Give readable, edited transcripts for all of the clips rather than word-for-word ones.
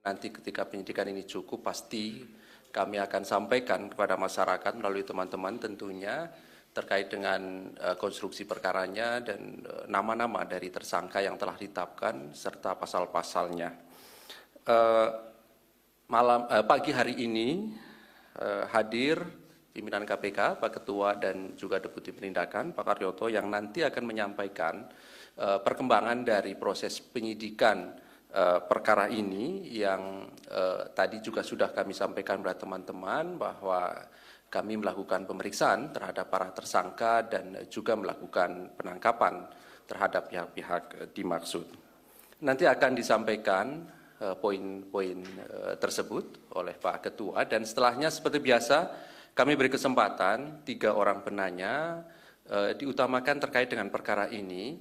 Nanti ketika penyidikan ini cukup, pasti kami akan sampaikan kepada masyarakat melalui teman-teman tentunya terkait dengan konstruksi perkaranya dan nama-nama dari tersangka yang telah ditetapkan serta pasal-pasalnya. Pagi hari ini hadir pimpinan KPK, Pak Ketua dan juga Deputi Penindakan, Pak Karyoto, yang nanti akan menyampaikan perkembangan dari proses penyidikan perkara ini yang tadi juga sudah kami sampaikan kepada teman-teman bahwa kami melakukan pemeriksaan terhadap para tersangka dan juga melakukan penangkapan terhadap pihak-pihak dimaksud. Nanti akan disampaikan poin-poin tersebut oleh Pak Ketua, dan setelahnya seperti biasa kami beri kesempatan 3 orang penanya diutamakan terkait dengan perkara ini.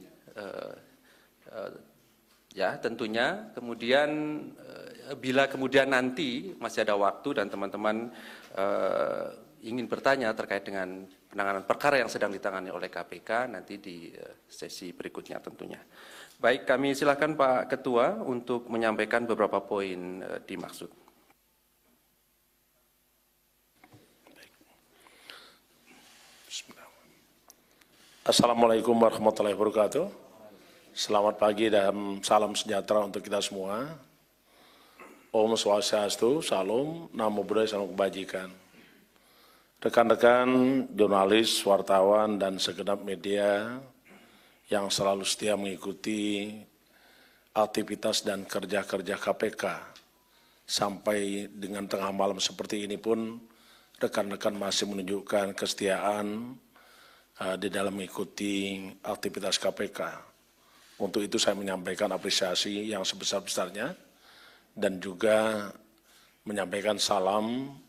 Ya, tentunya kemudian bila kemudian nanti masih ada waktu dan teman-teman ingin bertanya terkait dengan penanganan perkara yang sedang ditangani oleh KPK nanti di sesi berikutnya tentunya. Baik, kami silakan Pak Ketua untuk menyampaikan beberapa poin dimaksud. Assalamualaikum warahmatullahi wabarakatuh. Selamat pagi dan salam sejahtera untuk kita semua. Om Swastiastu, Salam, Namo Buddhaya, Salam Kebajikan. Rekan-rekan jurnalis, wartawan, dan segenap media yang selalu setia mengikuti aktivitas dan kerja-kerja KPK sampai dengan tengah malam seperti ini pun rekan-rekan masih menunjukkan kesetiaan di dalam mengikuti aktivitas KPK. Untuk itu saya menyampaikan apresiasi yang sebesar-besarnya dan juga menyampaikan salam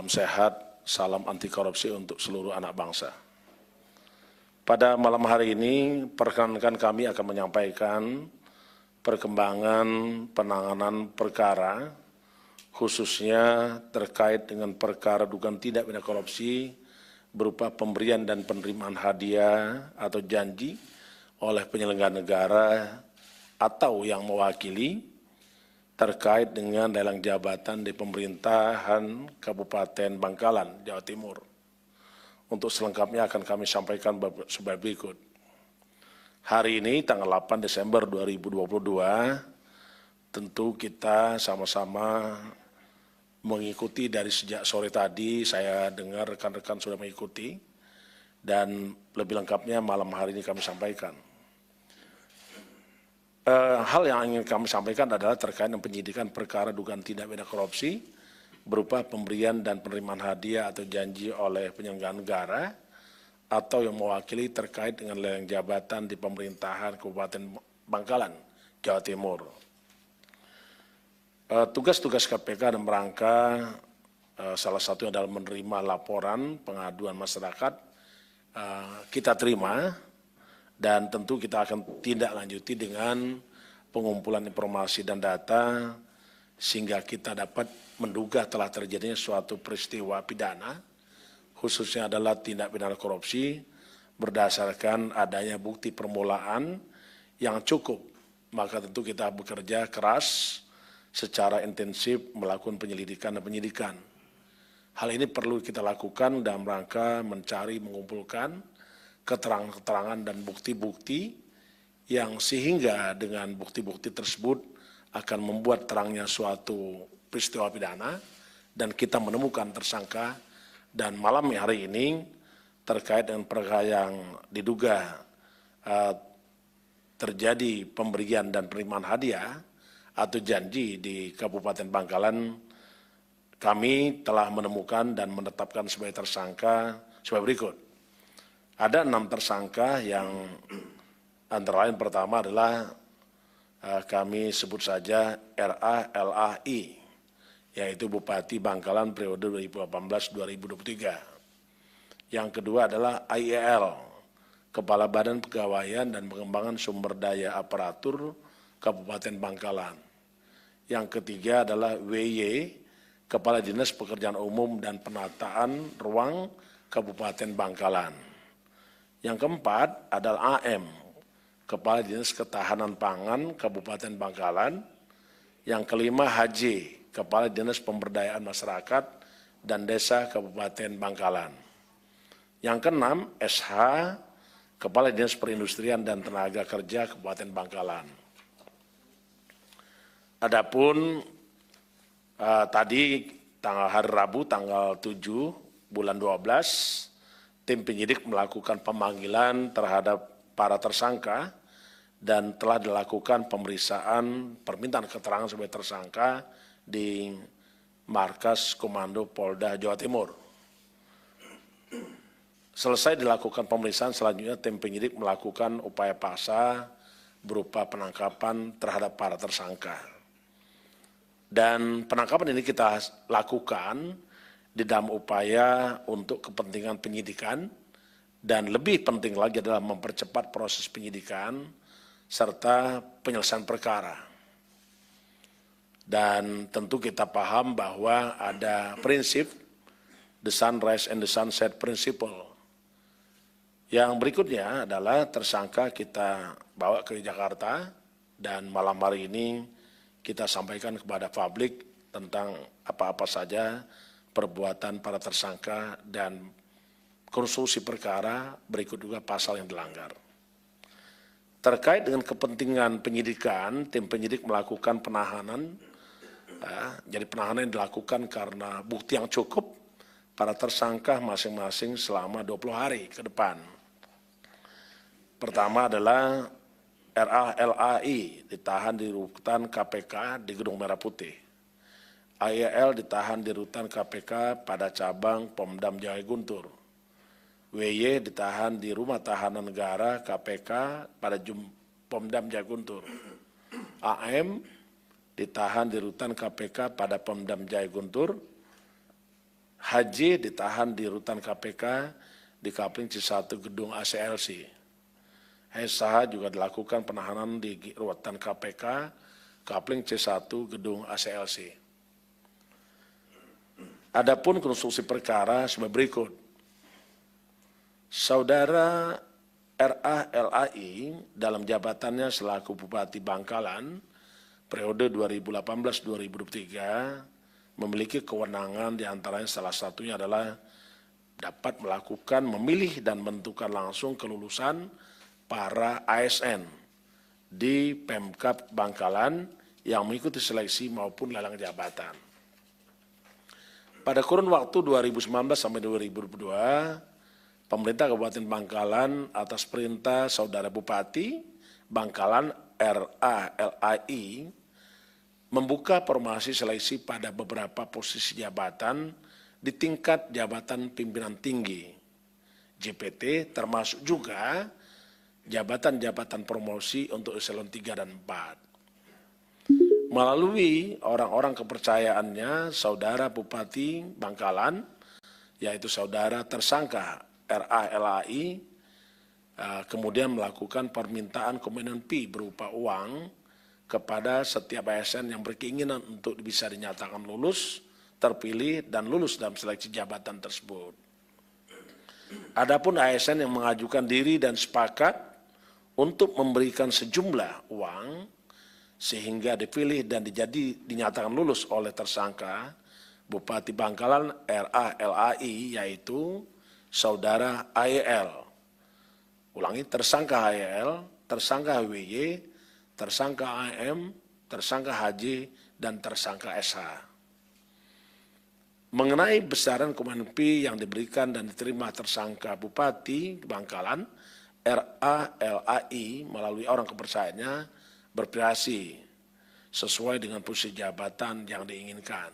sehat, salam anti korupsi untuk seluruh anak bangsa. Pada malam hari ini, perkenankan kami akan menyampaikan perkembangan penanganan perkara, khususnya terkait dengan perkara dugaan tindak pidana korupsi berupa pemberian dan penerimaan hadiah atau janji oleh penyelenggara negara atau yang mewakili terkait dengan lelang jabatan di pemerintahan Kabupaten Bangkalan, Jawa Timur. Untuk selengkapnya akan kami sampaikan sebagai berikut. Hari ini tanggal 8 Desember 2022, tentu kita sama-sama mengikuti dari sejak sore tadi, saya dengar rekan-rekan sudah mengikuti, dan lebih lengkapnya malam hari ini kami sampaikan. Hal yang ingin kami sampaikan adalah terkait dengan penyidikan perkara dugaan tindak pidana korupsi berupa pemberian dan penerimaan hadiah atau janji oleh penyelenggara negara atau yang mewakili terkait dengan lelang jabatan di pemerintahan Kabupaten Bangkalan, Jawa Timur. Tugas-tugas KPK dalam rangka salah satunya adalah menerima laporan pengaduan masyarakat, kita terima. Dan tentu kita akan tindak lanjuti dengan pengumpulan informasi dan data sehingga kita dapat menduga telah terjadinya suatu peristiwa pidana, khususnya adalah tindak pidana korupsi berdasarkan adanya bukti permulaan yang cukup. Maka tentu kita bekerja keras secara intensif melakukan penyelidikan dan penyidikan. Hal ini perlu kita lakukan dalam rangka mencari, mengumpulkan keterangan-keterangan dan bukti-bukti yang sehingga dengan bukti-bukti tersebut akan membuat terangnya suatu peristiwa pidana dan kita menemukan tersangka. Dan malam hari ini terkait dengan perkara yang diduga terjadi pemberian dan penerimaan hadiah atau janji di Kabupaten Bangkalan, kami telah menemukan dan menetapkan sebagai tersangka sebagai berikut. Ada 6 tersangka yang antara lain pertama adalah kami sebut saja RA-LAI, yaitu Bupati Bangkalan periode 2018-2023. Yang kedua adalah IEL, Kepala Badan Pegawaian dan Pengembangan Sumber Daya Aparatur Kabupaten Bangkalan. Yang ketiga adalah WY, Kepala Dinas Pekerjaan Umum dan Penataan Ruang Kabupaten Bangkalan. Yang keempat adalah AM, Kepala Dinas Ketahanan Pangan Kabupaten Bangkalan. Yang kelima HJ, Kepala Dinas Pemberdayaan Masyarakat dan Desa Kabupaten Bangkalan. Yang keenam SH, Kepala Dinas Perindustrian dan Tenaga Kerja Kabupaten Bangkalan. Adapun tadi hari Rabu tanggal 7 bulan 12, tim penyidik melakukan pemanggilan terhadap para tersangka dan telah dilakukan pemeriksaan permintaan keterangan sebagai tersangka di Markas Komando Polda Jawa Timur. Selesai dilakukan pemeriksaan, selanjutnya tim penyidik melakukan upaya paksa berupa penangkapan terhadap para tersangka. Dan penangkapan ini kita lakukan di dalam upaya untuk kepentingan penyidikan dan lebih penting lagi adalah mempercepat proses penyidikan serta penyelesaian perkara. Dan tentu kita paham bahwa ada prinsip the sunrise and the sunset principle. Yang berikutnya adalah tersangka kita bawa ke Jakarta dan malam hari ini kita sampaikan kepada publik tentang apa-apa saja perbuatan para tersangka dan konstruksi perkara, berikut juga pasal yang dilanggar. Terkait dengan kepentingan penyidikan, tim penyidik melakukan penahanan. Jadi penahanan yang dilakukan karena bukti yang cukup para tersangka masing-masing selama 20 hari ke depan. Pertama adalah RALAI ditahan di rutan KPK di Gedung Merah Putih. AYL ditahan di rutan KPK pada cabang Pomdam Jaya Guntur. WY ditahan di Rumah Tahanan Negara KPK pada Pomdam Jaya Guntur. AM ditahan di rutan KPK pada Pomdam Jaya Guntur. HJ ditahan di rutan KPK di Kapling C1 Gedung ACLC. SH juga dilakukan penahanan di rutan KPK, Kapling C1 Gedung ACLC. Adapun konstruksi perkara sebagai berikut. Saudara RALAI dalam jabatannya selaku Bupati Bangkalan periode 2018-2023 memiliki kewenangan diantaranya salah satunya adalah dapat melakukan memilih dan menentukan langsung kelulusan para ASN di Pemkab Bangkalan yang mengikuti seleksi maupun lelang jabatan. Pada kurun waktu 2019 sampai 2022, pemerintah Kabupaten Bangkalan atas perintah Saudara Bupati Bangkalan RALAI membuka formasi seleksi pada beberapa posisi jabatan di tingkat jabatan pimpinan tinggi JPT, termasuk juga jabatan-jabatan promosi untuk eselon 3 dan 4. Melalui orang-orang kepercayaannya, Saudara Bupati Bangkalan, yaitu Saudara tersangka RALAI, kemudian melakukan permintaan komitmen fee berupa uang kepada setiap ASN yang berkeinginan untuk bisa dinyatakan lulus, terpilih, dan lulus dalam seleksi jabatan tersebut. Adapun ASN yang mengajukan diri dan sepakat untuk memberikan sejumlah uang sehingga dipilih dan dinyatakan lulus oleh tersangka Bupati Bangkalan RALAI, yaitu Saudara AYL. Ulangi, tersangka AYL, tersangka WY, tersangka AM, tersangka HJ, dan tersangka SH. Mengenai besaran komitmen fee yang diberikan dan diterima tersangka Bupati Bangkalan, RALAI melalui orang kepercayaannya bervariasi sesuai dengan posisi jabatan yang diinginkan.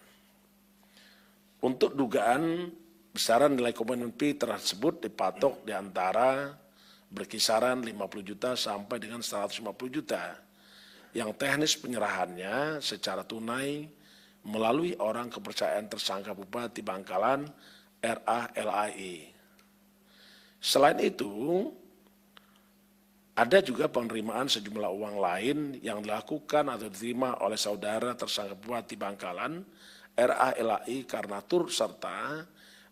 Untuk dugaan besaran nilai komitmen fee tersebut dipatok di antara berkisaran 50 juta sampai dengan 150 juta. Yang teknis penyerahannya secara tunai melalui orang kepercayaan tersangka Bupati Bangkalan RALAI. Selain itu, ada juga penerimaan sejumlah uang lain yang dilakukan atau diterima oleh saudara tersangka Bupati Bangkalan RALAI karena turut serta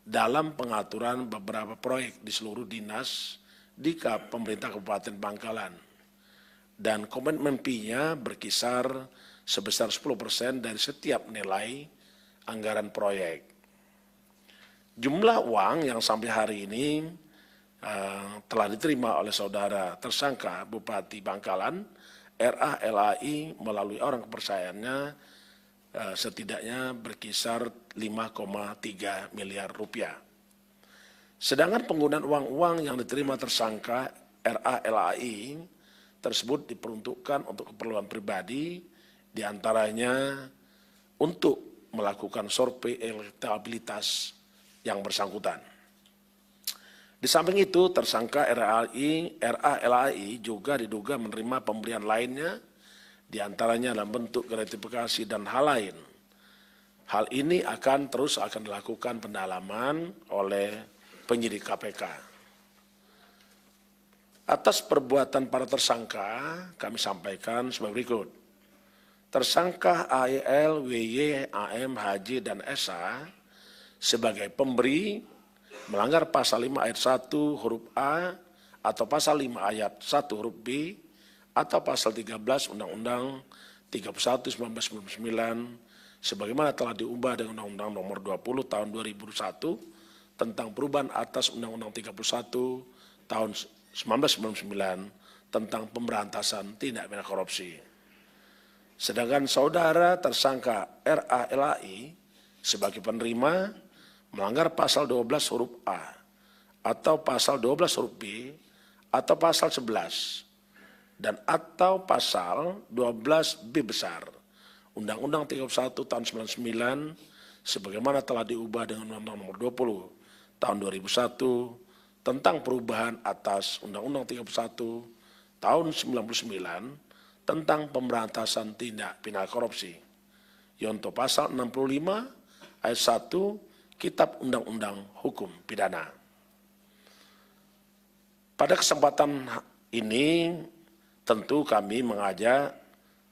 dalam pengaturan beberapa proyek di seluruh dinas di pemerintah Kabupaten Bangkalan. Dan komitmen fee-nya berkisar sebesar 10% dari setiap nilai anggaran proyek. Jumlah uang yang sampai hari ini telah diterima oleh saudara tersangka Bupati Bangkalan, RA-LAI melalui orang kepercayaannya setidaknya berkisar 5,3 miliar rupiah. Sedangkan penggunaan uang-uang yang diterima tersangka RA-LAI tersebut diperuntukkan untuk keperluan pribadi, diantaranya untuk melakukan survei elektabilitas yang bersangkutan. Di samping itu, tersangka RA-LAI juga diduga menerima pemberian lainnya, diantaranya dalam bentuk gratifikasi dan hal lain. Hal ini akan dilakukan pendalaman oleh penyidik KPK. Atas perbuatan para tersangka, kami sampaikan sebagai berikut. Tersangka AEL, WY, AM, HJ, dan SA sebagai pemberi melanggar pasal 5 ayat 1 huruf A atau pasal 5 ayat 1 huruf B atau pasal 13 Undang-Undang 31 1999 sebagaimana telah diubah dengan Undang-Undang nomor 20 tahun 2001 tentang perubahan atas Undang-Undang 31 tahun 1999 tentang pemberantasan tindak pidana korupsi. Sedangkan saudara tersangka RA-LAI sebagai penerima melanggar pasal 12 huruf A atau pasal 12 huruf B atau pasal 11 dan atau pasal 12 B besar Undang-Undang 31 tahun 99 sebagaimana telah diubah dengan Undang-Undang nomor 20 tahun 2001 tentang perubahan atas Undang-Undang 31 tahun 99 tentang pemberantasan tindak pidana korupsi. Yonto pasal 65 ayat 1 Kitab Undang-Undang Hukum Pidana. Pada kesempatan ini tentu kami mengajak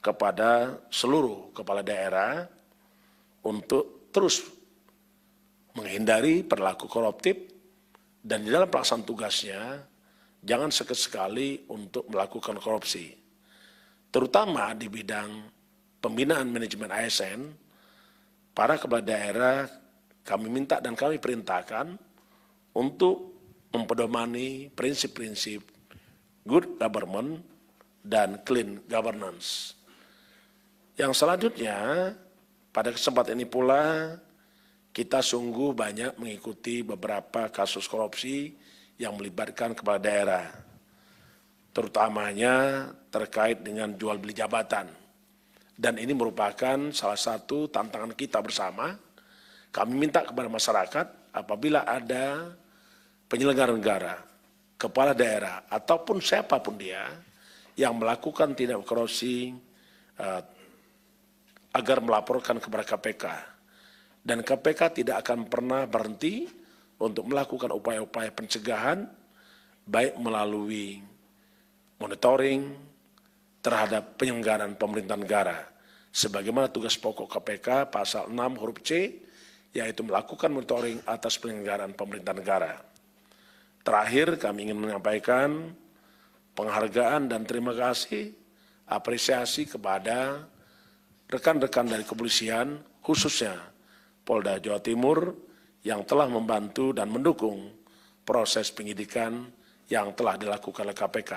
kepada seluruh kepala daerah untuk terus menghindari perilaku koruptif dan di dalam pelaksanaan tugasnya jangan sekali-sekali untuk melakukan korupsi. Terutama di bidang pembinaan manajemen ASN, para kepala daerah kami minta dan kami perintahkan untuk mempedomani prinsip-prinsip good government dan clean governance. Yang selanjutnya, pada kesempatan ini pula, kita sungguh banyak mengikuti beberapa kasus korupsi yang melibatkan kepala daerah, terutamanya terkait dengan jual beli jabatan. Dan ini merupakan salah satu tantangan kita bersama. Kami minta kepada masyarakat apabila ada penyelenggara negara, kepala daerah, ataupun siapapun dia yang melakukan tindak korupsi agar melaporkan kepada KPK. Dan KPK tidak akan pernah berhenti untuk melakukan upaya-upaya pencegahan, baik melalui monitoring terhadap penyelenggaraan pemerintahan negara. Sebagaimana tugas pokok KPK pasal 6 huruf C, yaitu melakukan monitoring atas penyelenggaraan pemerintahan negara. Terakhir, kami ingin menyampaikan penghargaan dan terima kasih, apresiasi kepada rekan-rekan dari kepolisian, khususnya Polda Jawa Timur, yang telah membantu dan mendukung proses penyidikan yang telah dilakukan oleh KPK.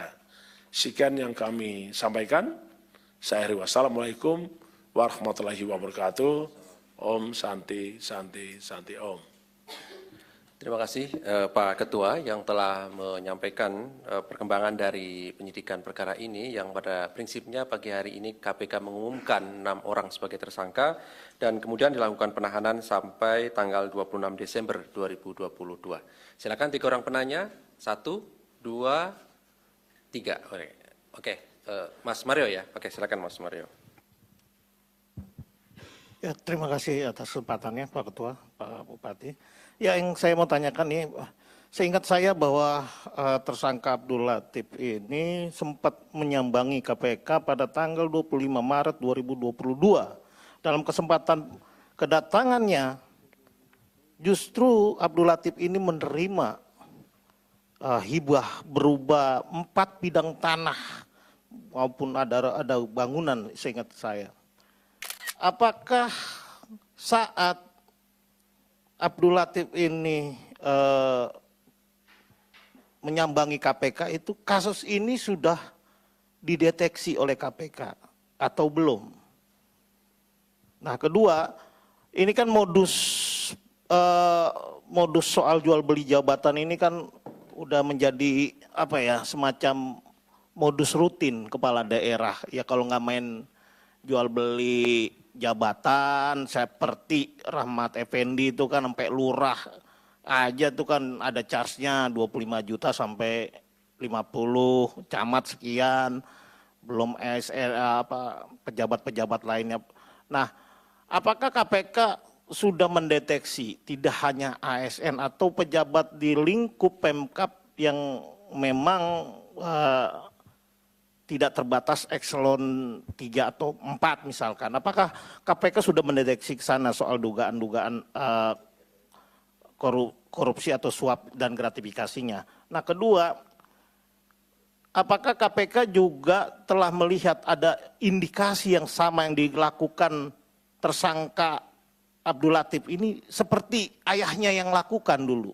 Sekian yang kami sampaikan. Saya akhiri, wassalamualaikum warahmatullahi wabarakatuh. Om Santi, Santi, Santi Om. Terima kasih Pak Ketua yang telah menyampaikan perkembangan dari penyidikan perkara ini yang pada prinsipnya pagi hari ini KPK mengumumkan 6 orang sebagai tersangka dan kemudian dilakukan penahanan sampai tanggal 26 Desember 2022. Silakan 3 orang penanya, 1, 2, 3. Oke, Mas Mario ya. Oke, silakan Mas Mario. Ya, terima kasih atas kesempatannya Pak Ketua, Pak Bupati. Ya, yang saya mau tanyakan nih, seingat saya bahwa tersangka Abdul Latif ini sempat menyambangi KPK pada tanggal 25 Maret 2022. Dalam kesempatan kedatangannya, justru Abdul Latif ini menerima hibah berupa 4 bidang tanah maupun ada bangunan, seingat saya. apakah saat Abdul Latif ini menyambangi KPK itu kasus ini sudah dideteksi oleh KPK atau belum? Nah, kedua, ini kan modus soal jual beli jabatan ini kan udah menjadi apa ya, semacam modus rutin kepala daerah. Ya kalau nggak main jual beli jabatan seperti Rahmat Effendi itu kan sampai lurah aja tuh kan ada charge-nya 25 juta sampai 50, camat sekian, belum ASN pejabat-pejabat lainnya. Nah, apakah KPK sudah mendeteksi tidak hanya ASN atau pejabat di lingkup Pemkab yang memang tidak terbatas ekselon 3 atau 4 misalkan. Apakah KPK sudah mendeteksi ke sana soal dugaan-dugaan korupsi atau suap dan gratifikasinya? Nah, kedua, apakah KPK juga telah melihat ada indikasi yang sama yang dilakukan tersangka Abdul Latif ini seperti ayahnya yang lakukan dulu?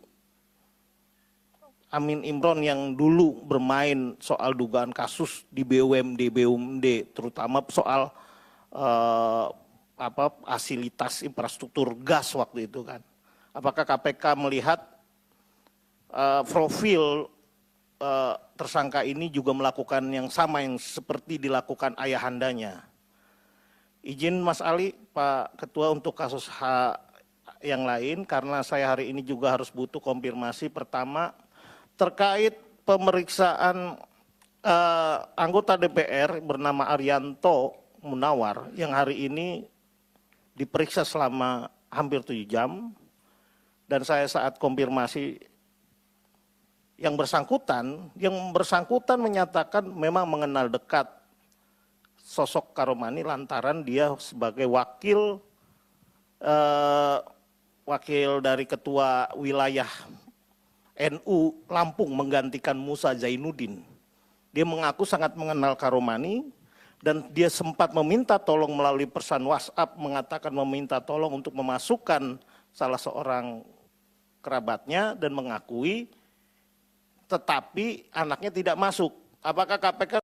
Amin Imron yang dulu bermain soal dugaan kasus di BUMD, terutama soal fasilitas infrastruktur gas waktu itu kan. Apakah KPK melihat profil tersangka ini juga melakukan yang sama yang seperti dilakukan ayahandanya? Izin Mas Ali, Pak Ketua, untuk kasus yang lain karena saya hari ini juga harus butuh konfirmasi. Pertama, terkait pemeriksaan anggota DPR bernama Arianto Munawar yang hari ini diperiksa selama hampir 7 jam, dan saya saat konfirmasi yang bersangkutan menyatakan memang mengenal dekat sosok Karomani lantaran dia sebagai wakil dari ketua wilayah NU Lampung menggantikan Musa Zainuddin. Dia mengaku sangat mengenal Karomani dan dia sempat meminta tolong melalui pesan WhatsApp, mengatakan meminta tolong untuk memasukkan salah seorang kerabatnya dan mengakui, tetapi anaknya tidak masuk. Apakah KPK